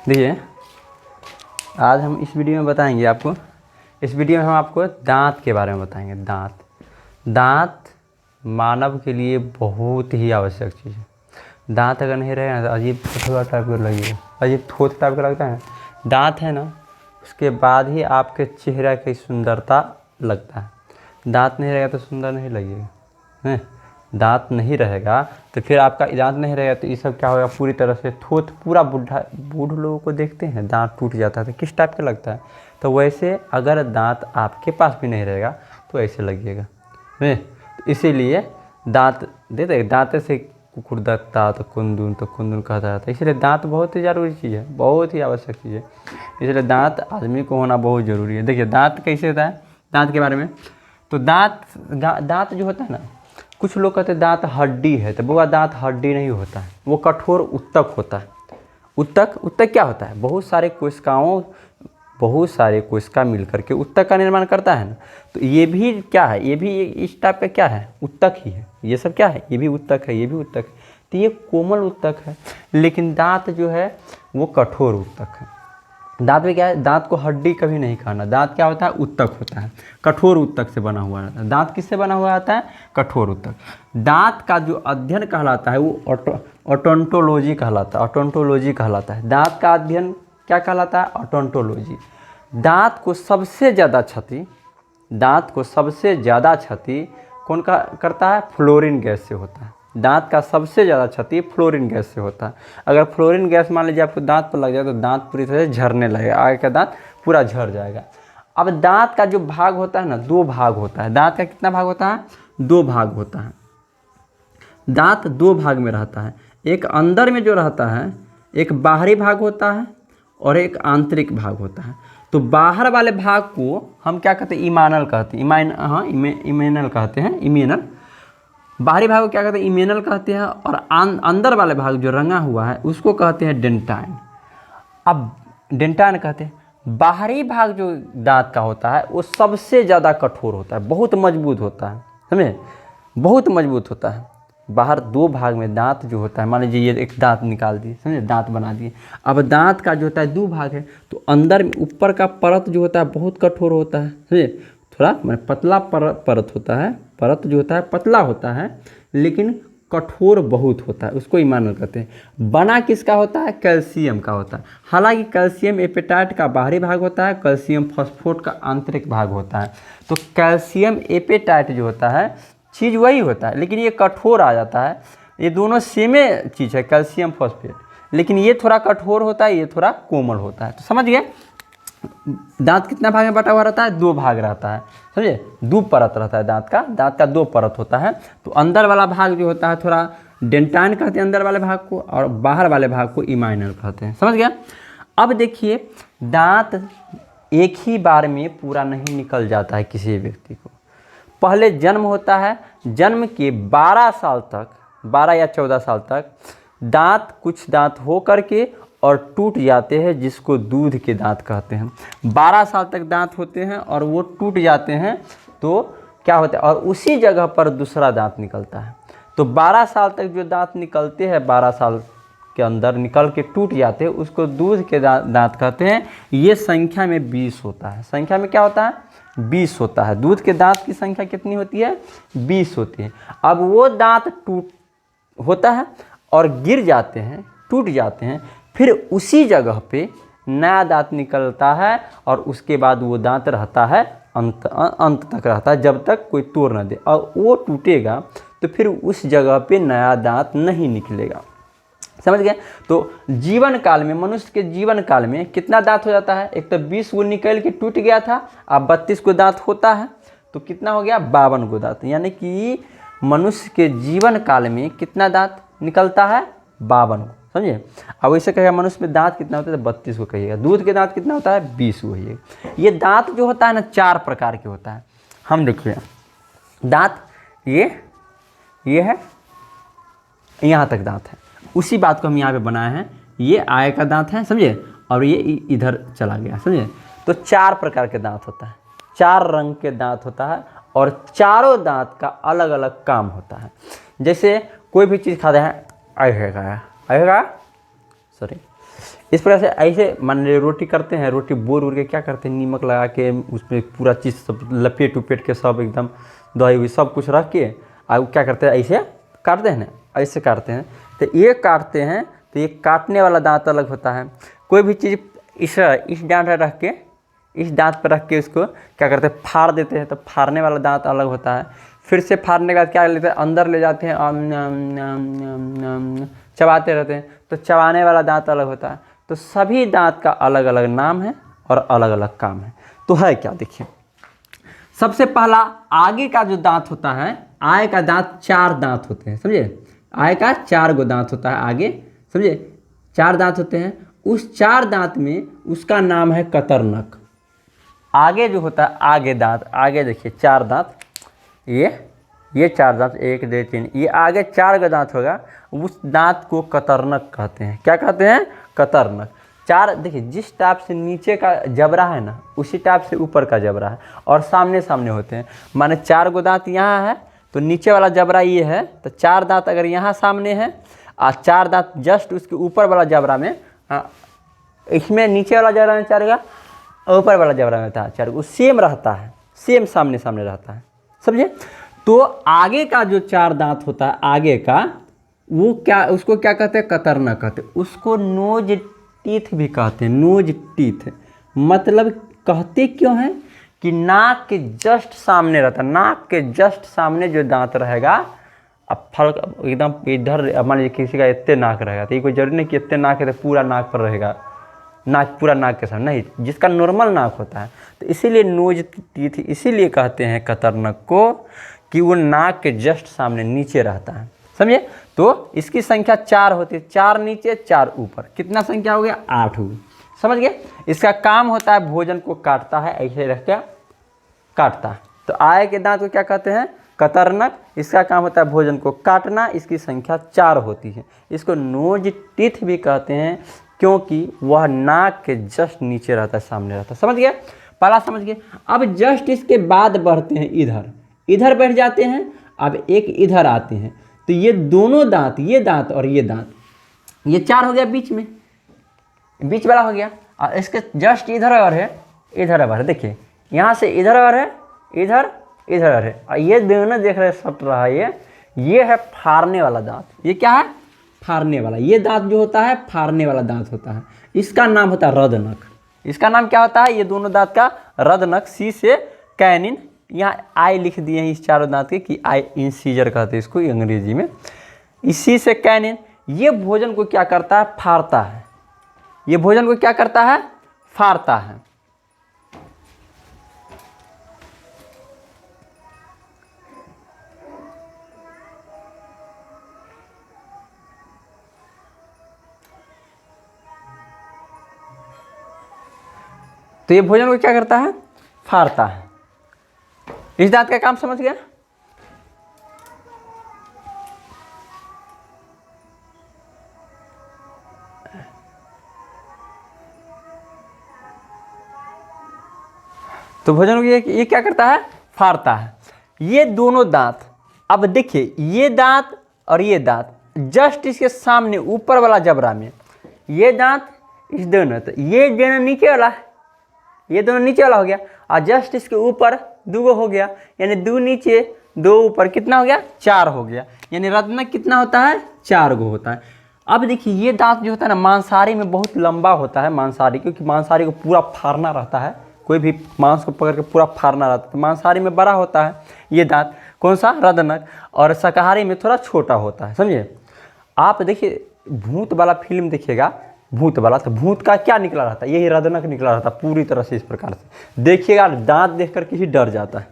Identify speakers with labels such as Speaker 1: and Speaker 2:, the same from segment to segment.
Speaker 1: देखिए, आज हम इस वीडियो में बताएंगे आपको, इस वीडियो में हम आपको दांत के बारे में बताएंगे। दांत मानव के लिए बहुत ही आवश्यक चीज़ है। दांत अगर नहीं रहेगा तो अजीब थोड़ा टाइप का लगेगा, अजीब थोथ टाइप का लगता है। दांत है ना, उसके बाद ही आपके चेहरे की सुंदरता लगता है। दांत नहीं रहेगा तो सुंदर नहीं लगेगा हैं। दांत नहीं रहेगा तो फिर आपका दांत नहीं रहेगा तो ये सब क्या होगा, पूरी तरह से थोथ पूरा बूढ़ लोगों को देखते हैं दांत टूट जाता है तो किस टाइप का लगता है। तो वैसे अगर दांत आपके पास भी नहीं रहेगा तो ऐसे लगेगा हैं। तो इसीलिए दांत देते, दांत से कुकुर दत्ता तो कुंदन कहता जाता है। इसलिए दांत बहुत ही ज़रूरी चीज़ है, बहुत ही आवश्यक चीज़ है। इसलिए दांत आदमी को होना बहुत ज़रूरी है। देखिए दांत कैसे होता है, दांत के बारे में। तो दांत जो होता है ना, कुछ लोग कहते हैं दांत हड्डी है, तो वो दांत हड्डी नहीं होता है, वो कठोर उत्तक होता है। उत्तक क्या होता है, बहुत सारे कोशिका मिलकर के उत्तक का निर्माण करता है ना। तो ये भी क्या है, ये भी इस टाइप का क्या है, उत्तक ही है। ये सब क्या है, ये भी उत्तक है, ये भी उत्तक है। तो ये कोमल उत्तक है, लेकिन दांत जो है वो कठोर उत्तक है। दांत में क्या है, दांत को हड्डी कभी नहीं खाना। दांत क्या होता है, उत्तक होता है, कठोर उत्तक से बना हुआ रहता है। दांत किससे बना हुआ आता है, कठोर उत्तक। दांत का जो अध्ययन कहलाता है वो ओडोंटोलॉजी कहलाता है, ओडोंटोलॉजी कहलाता है। दांत का अध्ययन क्या कहलाता है, ओडोंटोलॉजी। दांत को सबसे ज़्यादा क्षति कौन का करता है, फ्लोरीन गैस से होता है। दांत का सबसे ज़्यादा क्षति फ्लोरीन गैस से होता है। अगर फ्लोरीन गैस मान लीजिए आपको दांत पर लग जाए तो दांत पूरी तरह से झड़ने लगेगा, आगे का दांत पूरा झड़ जाएगा। अब दांत का जो भाग होता है ना, 2 भाग होता है। दांत का कितना भाग होता है, 2 भाग होता है। दांत 2 भाग में रहता है, एक अंदर में जो रहता है, एक बाहरी भाग होता है और एक आंतरिक भाग होता है। तो बाहर वाले भाग को हम क्या कहते हैं, इमानल कहते हैं। इमेनल कहते हैं, इमेनल। बाहरी भाग को क्या कहते हैं, इमेनल कहते हैं। और अंदर वाले भाग जो रंगा हुआ है उसको कहते हैं डेंटाइन। अब डेंटाइन कहते हैं। बाहरी भाग जो दांत का होता है वो सबसे ज़्यादा कठोर होता है, बहुत मजबूत होता है, समझे, बहुत मजबूत होता है। बाहर 2 भाग में दांत जो होता है, मान लीजिए ये एक दांत निकाल दिए, समझे, दांत बना दिए। अब दांत का जो होता है 2 भाग है, तो अंदर में ऊपर का परत जो होता है बहुत कठोर होता है, समझे, थोड़ा मैंने पतला परत होता है। परत जो होता है पतला होता है लेकिन कठोर बहुत होता है, उसको इमानल कहते हैं। बना किसका होता है, कैल्शियम का होता है। हालांकि कैल्शियम एपेटाइट का बाहरी भाग होता है, कैल्शियम फॉस्फेट का आंतरिक भाग होता है। तो कैल्शियम एपेटाइट जो होता है चीज़ वही होता है, लेकिन ये कठोर आ जाता है। ये दोनों सेमे चीज़ है, कैल्शियम फॉस्फेट, लेकिन ये थोड़ा कठोर होता है, ये थोड़ा कोमल होता है। तो समझ गए, दांत कितना भाग में बटा हुआ रहता है, 2 भाग रहता है, समझे, 2 परत रहता है दांत का 2 परत होता है। तो अंदर वाला भाग जो होता है थोड़ा डेंटाइन कहते हैं अंदर वाले भाग को, और बाहर वाले भाग को इमाइनल कहते हैं। समझ गया। अब देखिए, दांत एक ही बार में पूरा नहीं निकल जाता है किसी व्यक्ति को। पहले जन्म होता है, जन्म के 12 साल तक, 12 या 14 साल तक कुछ दांत हो करके और टूट जाते हैं, जिसको दूध के दांत कहते हैं। 12 साल तक दांत होते हैं और वो टूट जाते हैं, तो क्या होता है, और उसी जगह पर दूसरा दांत निकलता है। तो 12 साल तक जो दांत निकलते हैं, 12 साल के अंदर निकल के टूट जाते हैं, उसको दूध के दांत कहते हैं। ये संख्या में 20 होता है। संख्या में क्या होता है, 20 होता है। दूध के दांत की संख्या कितनी होती है, 20 होती है। अब वो दांत टूट होता है और गिर जाते हैं, टूट जाते हैं, फिर उसी जगह पे नया दांत निकलता है और उसके बाद वो दांत रहता है अंत तक रहता है, जब तक कोई तोड़ ना दे। और वो टूटेगा तो फिर उस जगह पे नया दांत नहीं निकलेगा। समझ गए। तो जीवन काल में, मनुष्य के जीवन काल में कितना दांत हो जाता है, एक तो 20 गो निकल के टूट गया था, अब 32 गो दांत होता है, तो कितना हो गया, 52 गो दांत। यानी कि मनुष्य के जीवन काल में कितना दांत निकलता है, 52 गो। समझिए। अब वैसे कहेगा मनुष्य में दांत कितना होता है, तो 32 को कहिएगा। दूध के दांत कितना होता है, 20 को कहिएगा। ये दांत जो होता है ना, 4 प्रकार के होता है। हम देखिए दांत, ये है, यहाँ तक दांत है, उसी बात को हम यहाँ पे बनाए हैं। ये आगे का दांत है, समझे, और ये इधर चला गया, समझे। तो 4 प्रकार के दांत होता है, 4 रंग के दांत होता है, और चारों दांत का अलग अलग काम होता है। जैसे कोई भी चीज़ खाते हैं, सॉरी, इस प्रकार से ऐसे मान लीजिए रोटी करते हैं, रोटी बोर उड़ के क्या करते हैं, नीमक लगा के उसमें पूरा चीज़ सब लपेट उपेट के सब एकदम दही हुई सब कुछ रख के और क्या करते हैं, ऐसे काटते हैं ना, ऐसे काटते हैं। तो ये काटते हैं तो ये काटने वाला दांत अलग होता है। कोई भी चीज़ इस दांत पर रख के, इस दांत पर रख के इसको क्या करते हैं, फाड़ देते हैं, तो फाड़ने वाला दांत अलग होता है। फिर से फाड़ने के बाद क्या लेते हैं, अंदर ले जाते हैं, चबाते रहते हैं, तो चबाने वाला दांत अलग होता है। तो सभी दांत का अलग अलग नाम है और अलग अलग काम है। तो है क्या, देखिए सबसे पहला आगे का जो दांत होता है, आगे का दांत 4 दांत होते हैं, समझे, आगे का 4 गो दांत होता है, आगे समझे 4 दांत होते हैं। उस 4 दांत में उसका नाम है कतरनक। आगे जो होता है आगे दांत, आगे देखिए 4 दांत, ये 4 दांत 1 2 3, ये आगे 4 का दांत होगा, उस दांत को कतरनक कहते हैं। क्या कहते हैं, कतरनक। 4 देखिए जिस टाइप से नीचे का जबड़ा है ना, उसी टाइप से ऊपर का जबड़ा है और सामने सामने होते हैं। माने 4 गो दांत यहाँ है तो नीचे वाला जबड़ा ये है, तो 4 दांत अगर यहाँ सामने है और 4 दांत जस्ट उसके ऊपर वाला जबड़ा में, इसमें नीचे वाला जबड़ा में 4 का, ऊपर वाला जबड़ा में था 4, वो सेम रहता है, सेम सामने सामने रहता है, समझे। तो आगे का जो 4 दांत होता है आगे का, वो क्या, उसको क्या कहते हैं, कतरनक कहते हैं। उसको नोज टीथ भी कहते हैं, नोज टीथ। मतलब कहते क्यों हैं कि नाक के जस्ट सामने रहता है, नाक के जस्ट सामने जो दांत रहेगा, अब फल एकदम इधर मान लीजिए किसी का इतने नाक रहेगा, तो ये कोई जरूरी नहीं कि इतने नाक है तो पूरा नाक पर रहेगा, नाक पूरा नाक के सामने नहीं, जिसका नॉर्मल नाक होता है। तो इसीलिए नोज टीथ इसीलिए कहते हैं कतरनक को कि वो नाक के जस्ट सामने नीचे रहता है, समझे। तो इसकी संख्या 4 होती है, 4 नीचे 4 ऊपर, कितना संख्या हो गया, 8 हुई, समझ गए। इसका काम होता है भोजन को काटता है, ऐसे रख के काटता है। तो आगे के दांत को क्या कहते हैं, कतरनक। इसका काम होता है भोजन को काटना, इसकी संख्या 4 होती है। इसको नोज टीथ भी कहते हैं क्योंकि वह नाक के जस्ट नीचे रहता है, सामने रहता है, समझ गए, पहला समझ गए। अब जस्ट इसके बाद बढ़ते हैं इधर, इधर बैठ जाते हैं, अब एक इधर आते हैं। तो ये दोनों दांत, ये दांत और ये दांत, ये 4 हो गया, बीच में बीच वाला हो गया। और इसके जस्ट इधर और है, इधर और है, देखिए यहाँ से इधर और है, इधर इधर और है, और ये दोनों देख रहे सट रहा है, ये है फाड़ने वाला दांत। ये क्या है, फाड़ने वाला। ये दांत जो होता है फाड़ने वाला दांत होता है, इसका नाम होता है रदनक। इसका नाम क्या होता है, ये दोनों दांत का रदनक। सी से कैनिन, यहाँ आई लिख दिए हैं इस चारों दांत के कि आई इंसीजर कहते हैं इसको अंग्रेजी में। इसी से कैनिन, ये भोजन को क्या करता है, फाड़ता है। ये भोजन को क्या करता है, फाड़ता है। तो ये भोजन को क्या करता है, फाड़ता है। इस दांत का काम समझ गया। तो भोजन को ये क्या करता है, फाड़ता है। ये दोनों दांत, अब देखिए ये दांत और ये दांत जस्ट इसके सामने ऊपर वाला जबड़ा में, ये दांत इस दोनों, तो ये दोनों नीचे वाला है, ये दोनों नीचे वाला हो गया, और जस्ट इसके ऊपर 2 हो गया, यानी 2 नीचे 2 ऊपर, कितना हो गया, 4 हो गया। यानी रत्नक कितना होता है, 4 गो होता है। अब देखिए ये दांत जो होता है ना, मांसाहारी में बहुत लंबा होता है मांसाहारी, क्योंकि मांसाहारी को पूरा फाड़ना रहता है, कोई भी मांस को पकड़ के पूरा फाड़ना रहता है। तो मांसाहारी में बड़ा होता है ये दांत, कौन सा, रदनक, और शाकाहारी में थोड़ा छोटा होता है, समझिए। आप देखिए भूत वाला फिल्म देखिएगा, भूत वाला, तो भूत का क्या निकला रहता है, यही रदनक निकला रहता है पूरी तरह से। इस प्रकार से देखिएगा, दांत देख कर किसी डर जाता है,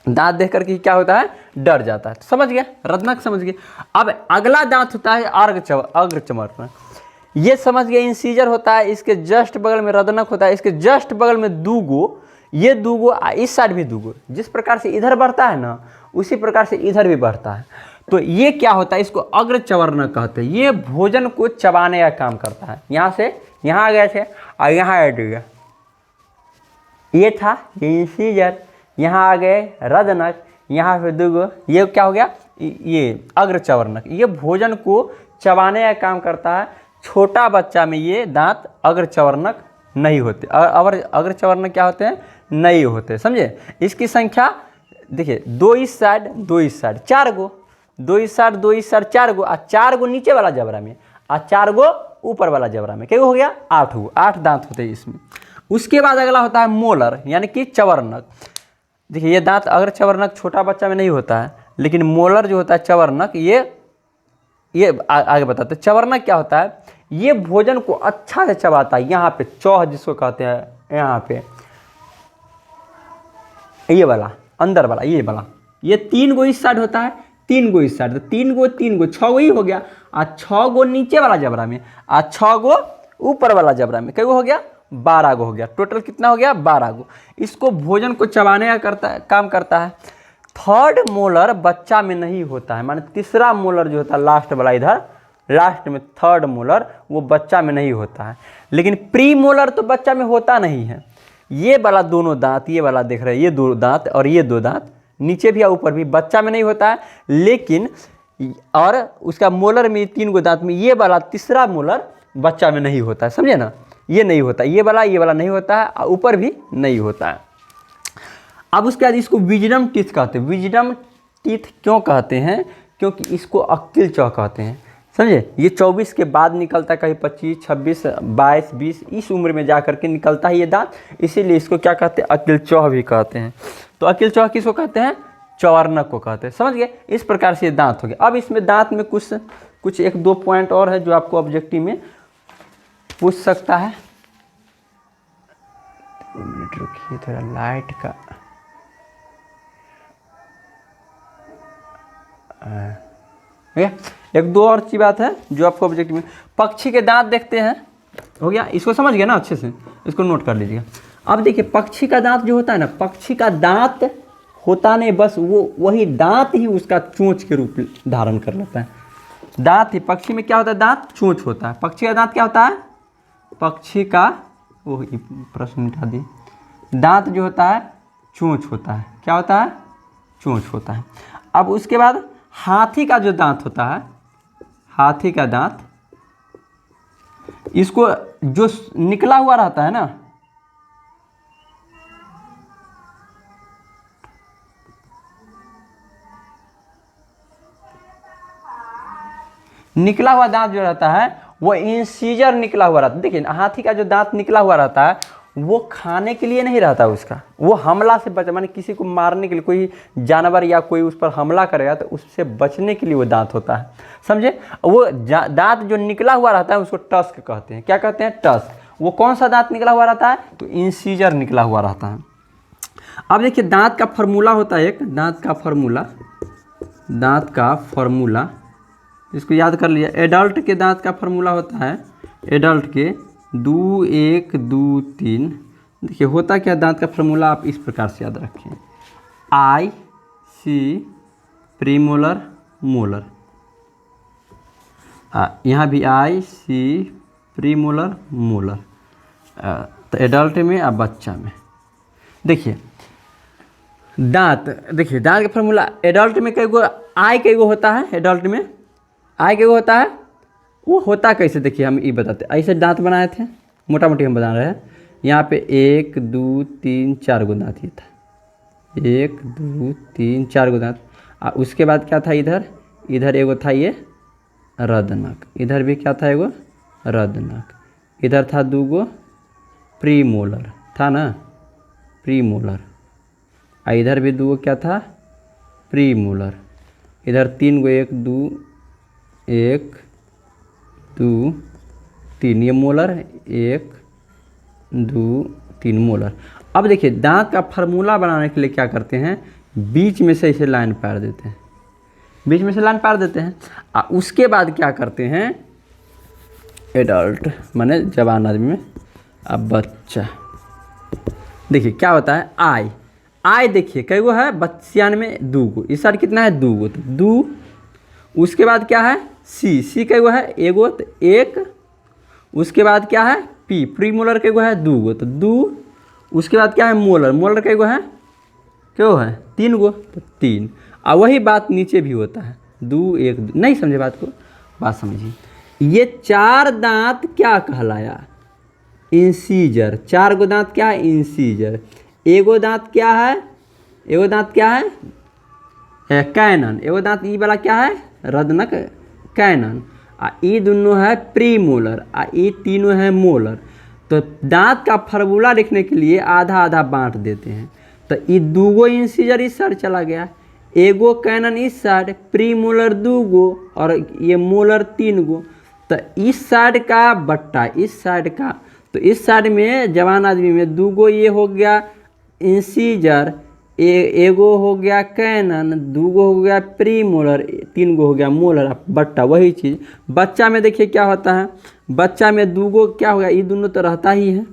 Speaker 1: दांत देख कर क्या होता है, डर जाता है। तो समझ गया, रदनक समझ गए। अब अगला दांत होता है अग्रचमर। ये समझ गए, इंसीजर होता है, इसके जस्ट बगल में रदनक होता है, इसके जस्ट बगल में 2 गो, ये 2 गो, इस साइड भी 2 गो। जिस प्रकार से इधर बढ़ता है ना, उसी प्रकार से इधर भी बढ़ता है। तो ये क्या होता है, इसको अग्रचवर्ण कहते हैं। ये भोजन को चबाने का काम करता है। यहाँ से यहाँ आ गए थे और यहाँ आ गया, ये था ये इंसीजर, यहाँ आ गए रदनक, यहाँ पे 2 गो, ये क्या हो गया, ये अग्रचवर्णक। ये भोजन को चबाने का काम करता है, छोटा बच्चा में ये दांत अग्रचवर्णक नहीं होते। अग्रचवर्णक क्या होते हैं? नहीं होते, समझे। इसकी संख्या देखिए, 2 इस साइड 2 इस साइड, 4 गो, 2 इस साइड 2 इस साइड 4 गो, और 4 गो नीचे वाला जबड़ा में और 4 गो ऊपर वाला जबड़ा में, क्या हो गया? 8 गो, 8 दांत होते हैं इसमें। उसके बाद अगला होता है मोलर, यानी कि चवर्णक। देखिए ये दांत अगर चवर्णक छोटा बच्चा में नहीं होता है, लेकिन मोलर जो होता है चवर्णक, ये आगे बताते हैं। चवर्णक क्या होता है? ये भोजन को अच्छा से चबाता है। यहाँ पे चौह जिसको कहते हैं, यहाँ पे ये वाला अंदर वाला, ये 3 गो इस साइड होता है, 3 गो इस साइड, तो 3 गो 3 गो 6 गो ही हो गया, और 6 गो नीचे वाला जबड़ा में और 6 गो ऊपर वाला जबड़ा में, क्या हो गया? 12 गो हो गया। टोटल कितना हो गया? 12 गो। इसको भोजन को चबाने का काम करता है। थर्ड मोलर बच्चा में नहीं होता है, माने तीसरा मोलर जो होता है लास्ट वाला, इधर लास्ट में थर्ड मोलर, वो बच्चा में नहीं होता है। लेकिन प्री मोलर तो बच्चा में होता नहीं है। ये वाला दोनों दांत, ये वाला देख रहे हैं, ये 2 दांत और ये 2 दांत नीचे भी या ऊपर भी बच्चा में नहीं होता है। लेकिन और उसका मोलर में 3 गो दांत में ये वाला तीसरा मोलर बच्चा में नहीं होता है, समझे ना। ये नहीं होता, ये वाला नहीं होता है, और ऊपर भी नहीं होता है। अब उसके बाद इसको विजडम टीथ कहते हैं। विजडम टीथ क्यों कहते हैं? क्योंकि इसको अक्ल चौह कहते हैं, समझे। ये 24 के बाद निकलता है, कहीं 25, 26, 22, 20 इस उम्र में जा करके निकलता है ये दांत, इसीलिए इसको क्या कहते हैं? अक्ल चौह भी कहते हैं। तो अक्ल चौह किसको कहते हैं? चवर्णक को कहते हैं, समझ गए। इस प्रकार से ये दांत हो गए। अब इसमें दांत में कुछ 1-2 पॉइंट और है जो आपको ऑब्जेक्टिव में पूछ सकता है। 2 मिनट रुकिए, थोड़ा लाइट का एक दो और अच्छी बात है जो आपको ऑब्जेक्टिव में। पक्षी के दांत देखते हैं, हो गया। इसको समझ गए ना अच्छे से, इसको नोट कर लीजिएगा। अब देखिए पक्षी का दांत जो होता है ना, पक्षी का दांत होता नहीं, बस वही दांत ही उसका चोंच के रूप धारण कर लेता है। दांत ही पक्षी में क्या होता है? दांत चोंच होता है। पक्षी का दांत क्या होता है? पक्षी का वो प्रश्न मिटा दिए। दांत जो होता है चोंच होता है। क्या होता है? चोंच होता है। अब उसके बाद हाथी का जो दांत होता है, हाथी का दांत, इसको जो निकला हुआ रहता है ना, निकला हुआ दांत जो रहता है वो इंसीजर निकला हुआ रहता है। देखिए हाथी का जो दांत निकला हुआ रहता है वो खाने के लिए नहीं रहता उसका, वो हमला से बचा, माने किसी को मारने के लिए, कोई जानवर या कोई उस पर हमला करेगा तो उससे बचने के लिए वो दांत होता है, समझे। वो दांत जो निकला हुआ रहता है उसको टस्क कहते हैं। क्या कहते हैं? टस्क। वो कौन सा दांत निकला हुआ रहता है? तो इंसीजर निकला हुआ रहता है। अब देखिए दांत का फार्मूला होता है, एक दांत का फार्मूला इसको याद कर लिया। एडल्ट के दांत का फार्मूला होता है, एडल्ट के 2 1 2 3। देखिए होता क्या दांत का फार्मूला, आप इस प्रकार से याद रखें। IC प्रीमोलर मोलर, यहाँ भी IC प्रीमोलर मोलर, तो एडल्ट में और बच्चा में। देखिए दांत, देखिए दांत का फार्मूला एडल्ट में कई गो आई कई गो होता है, एडल्ट में आई कई गो होता है, वो होता कैसे देखिए हम ये बताते। ऐसे दांत बनाए थे, मोटा मोटी हम बता रहे हैं। यहाँ पे 1 2 3 4 गो दांत, ये था 1 2 3 4 गो दांत। और उसके बाद क्या था? इधर एगो था ये रदनक, इधर भी क्या था? एगो रदनक। इधर था 2 गो प्रीमोलर, था ना प्रीमोलर। और इधर भी 2 गो क्या था? प्रीमोलर। इधर 3 गो 1 2 3 ये मोलर, 1 2 3 मोलर। अब देखिए दांत का फार्मूला बनाने के लिए क्या करते हैं? बीच में से इसे लाइन पार देते हैं, बीच में से लाइन पार देते हैं। और उसके बाद क्या करते हैं? एडल्ट माने जवान आदमी में, अब बच्चा। देखिए क्या होता है? आई देखिए कई गो है? बच्चियान में 2 गो, इस साइड कितना है? 2 गो, तो 2। उसके बाद क्या है? सी कई गो है? एगो, तो 1। उसके बाद क्या है? पी प्रीमोलर कई गो है? 2 गो, तो 2। उसके बाद क्या है? मोलर कई गो है? क्यों है? 3 गो, तो 3। और वही बात नीचे भी होता है, 2 1 2। नहीं समझे बात को? बात समझिए। ये 4 दांत क्या कहलाया? इंसीजर। 4 गो दांत क्या है? इंसीजर। एगो दांत क्या है? एगो दांत क्या है? कैनन। एगो दांत ई वाला क्या है? रदनक कैनन। आ ई दोनों है प्रीमोलर, आ ई तीनों है मोलर। तो दांत का फार्मूला लिखने के लिए आधा आधा बांट देते हैं। तो ई 2 गो इंसीजर इस साइड चला गया, एगो कैनन इस साइड, प्रीमोलर 2 गो और ये मोलर 3 गो। तो इस साइड का बट्टा इस साइड का, तो इस साइड में जवान आदमी में 2 गो ये हो गया इंसीजर, एगो हो गया कैनन, 2 गो हो गया प्रीमोलर, 3 गो हो गया मोलर बट्टा। वही चीज़ बच्चा में देखिए क्या होता है, बच्चा में 2 गो क्या हो गया, ये दोनों तो रहता ही है।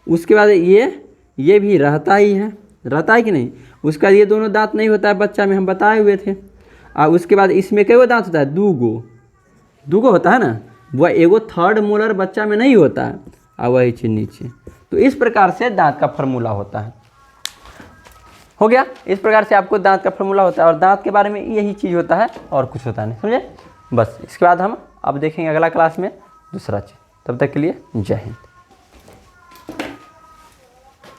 Speaker 1: उसके बाद ये भी रहता ही है, रहता है कि नहीं। उसका ये दोनों दांत नहीं होता है बच्चा में, हम बताए हुए थे। और उसके बाद इसमें कई गो दांत होता है? 2 गो होता है ना। वह एगो थर्ड मोलर बच्चा में नहीं होता है, और वही चीज़ नीचे। तो इस प्रकार से दांत का फार्मूला होता है। हो गया। इस प्रकार से आपको दांत का फार्मूला होता है, और दांत के बारे में यही चीज़ होता है और कुछ होता नहीं, समझे। बस इसके बाद हम अब देखेंगे अगला क्लास में दूसरा चीज़। तब तक के लिए जय हिंद।